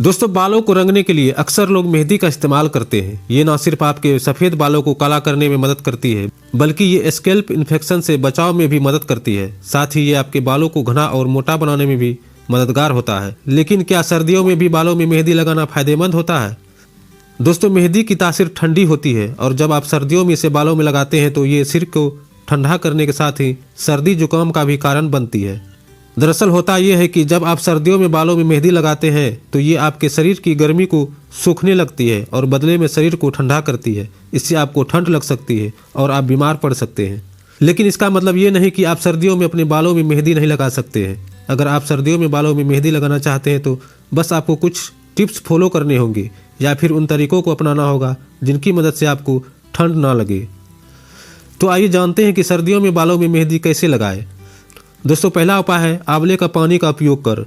दोस्तों, बालों को रंगने के लिए अक्सर लोग मेहंदी का इस्तेमाल करते हैं। ये न सिर्फ आपके सफ़ेद बालों को काला करने में मदद करती है, बल्कि ये स्कैल्प इन्फेक्शन से बचाव में भी मदद करती है। साथ ही ये आपके बालों को घना और मोटा बनाने में भी मददगार होता है। लेकिन क्या सर्दियों में भी बालों में मेहंदी लगाना फायदेमंद होता है? दोस्तों, मेहंदी की तासीर ठंडी होती है और जब आप सर्दियों में इसे बालों में लगाते हैं तो ये सिर को ठंडा करने के साथ ही सर्दी जुकाम का भी कारण बनती है। दरअसल होता यह है कि जब आप सर्दियों में बालों में मेहंदी लगाते हैं तो ये आपके शरीर की गर्मी को सूखने लगती है और बदले में शरीर को ठंडा करती है। इससे आपको ठंड लग सकती है और आप बीमार पड़ सकते हैं। लेकिन इसका मतलब ये नहीं कि आप सर्दियों में अपने बालों में मेहंदी नहीं लगा सकते हैं। अगर आप सर्दियों में बालों में मेहंदी लगाना चाहते हैं तो बस आपको कुछ टिप्स फॉलो करने होंगे या फिर उन तरीकों को अपनाना होगा जिनकी मदद से आपको ठंड ना लगे। तो आइए जानते हैं कि सर्दियों में बालों में मेहंदी कैसे लगाएं। दोस्तों, पहला उपाय है आंवले का पानी का उपयोग कर।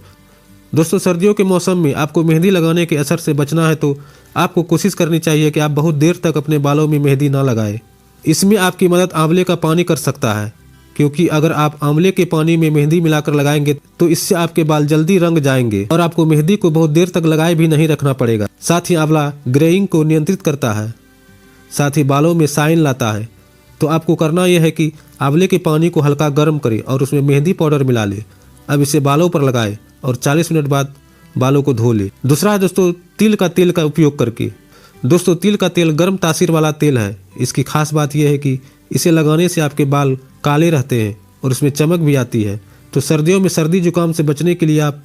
दोस्तों, सर्दियों के मौसम में आपको मेहंदी लगाने के असर से बचना है तो आपको कोशिश करनी चाहिए कि आप बहुत देर तक अपने बालों में मेहंदी ना लगाएं। इसमें आपकी मदद आंवले का पानी कर सकता है, क्योंकि अगर आप आंवले के पानी में मेहंदी मिलाकर लगाएंगे तो इससे आपके बाल जल्दी रंग जाएंगे और आपको मेहंदी को बहुत देर तक लगाए भी नहीं रखना पड़ेगा। साथ ही आंवला ग्रेइंग को नियंत्रित करता है, साथ ही बालों में शाइन लाता है। तो आपको करना यह है कि आंवले के पानी को हल्का गर्म करें और उसमें मेहंदी पाउडर मिला ले। अब इसे बालों पर लगाएं और 40 मिनट बाद बालों को धो ले। दूसरा है दोस्तों तिल का तेल का उपयोग करके। दोस्तों, तिल का तेल गर्म तासीर वाला तेल है। इसकी खास बात यह है कि इसे लगाने से आपके बाल काले रहते हैं और इसमें चमक भी आती है। तो सर्दियों में सर्दी जुकाम से बचने के लिए आप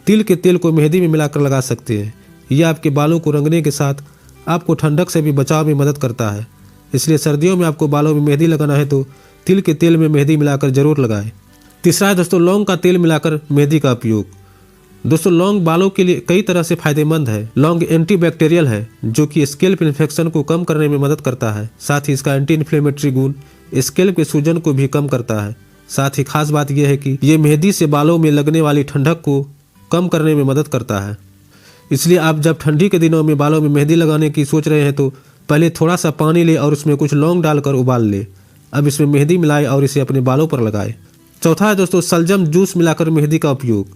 तिल के तेल को मेहंदी में मिलाकर लगा सकते हैं। यह आपके बालों को रंगने के साथ आपको ठंडक से भी बचाव में मदद करता है। इसलिए सर्दियों में आपको बालों में मेहंदी लगाना है तो तिल के तेल में मेहंदी मिलाकर जरूर लगाएं। तीसरा है दोस्तों लौंग का तेल मिलाकर मेहंदी का उपयोग। दोस्तों, लौंग बालों के लिए कई तरह से फायदेमंद है। लौंग एंटीबैक्टीरियल है जो कि स्कैल्प इन्फेक्शन को कम करने में मदद करता है। साथ ही इसका एंटी इन्फ्लेमेटरी गुण स्कैल्प के सूजन को भी कम करता है। साथ ही खास बात यह है कि ये मेहंदी से बालों में लगने वाली ठंडक को कम करने में मदद करता है। इसलिए आप जब ठंडी के दिनों में बालों में मेहंदी लगाने की सोच रहे हैं तो पहले थोड़ा सा पानी ले और उसमें कुछ लौंग डालकर उबाल ले। अब इसमें मेहंदी मिलाए और इसे अपने बालों पर लगाए। चौथा है दोस्तों सलजम जूस मिलाकर मेहंदी का उपयोग।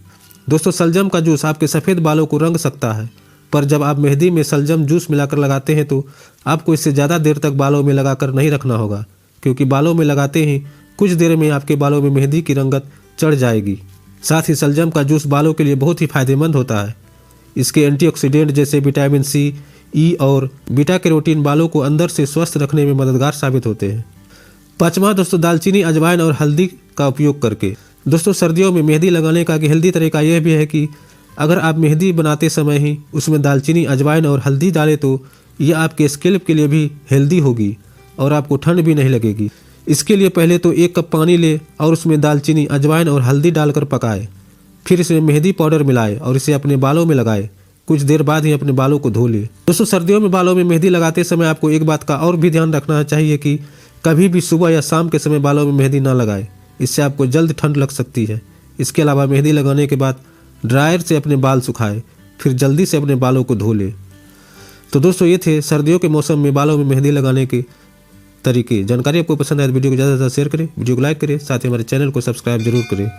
दोस्तों, सलजम का जूस आपके सफ़ेद बालों को रंग सकता है, पर जब आप मेहंदी में सलजम जूस मिलाकर लगाते हैं तो आपको इससे ज़्यादा देर तक बालों में लगाकर नहीं रखना होगा, क्योंकि बालों में लगाते ही कुछ देर में आपके बालों में मेहंदी की रंगत चढ़ जाएगी। साथ ही सलजम का जूस बालों के लिए बहुत ही फायदेमंद होता है। इसके एंटीऑक्सीडेंट जैसे विटामिन सी, ई और बीटा कैरोटीन बालों को अंदर से स्वस्थ रखने में मददगार साबित होते हैं। पाँचवा दोस्तों दालचीनी, अजवाइन और हल्दी का उपयोग करके। दोस्तों, सर्दियों में मेहंदी लगाने का हेल्दी तरीका यह भी है कि अगर आप मेहंदी बनाते समय ही उसमें दालचीनी, अजवाइन और हल्दी डालें तो यह आपके स्कैल्प के लिए भी हेल्दी होगी और आपको ठंड भी नहीं लगेगी। इसके लिए पहले तो 1 कप पानी ले और उसमें दालचीनी, अजवाइन और हल्दी डालकर पकाए। फिर इसमें मेहंदी पाउडर मिलाए और इसे अपने बालों में लगाए। कुछ देर बाद ही अपने बालों को धो ले। दोस्तों, सर्दियों में बालों में मेहंदी लगाते समय आपको एक बात का और भी ध्यान रखना चाहिए कि कभी भी सुबह या शाम के समय बालों में मेहंदी ना लगाएं। इससे आपको जल्द ठंड लग सकती है। इसके अलावा मेहंदी लगाने के बाद ड्रायर से अपने बाल सुखाएं, फिर जल्दी से अपने बालों को धो ले। तो दोस्तों, ये थे सर्दियों के मौसम में बालों में मेहंदी लगाने के तरीके। जानकारी आपको पसंद आए तो वीडियो को ज़्यादा से ज़्यादा शेयर करें, वीडियो को लाइक करें, साथ ही हमारे चैनल को सब्सक्राइब जरूर करें।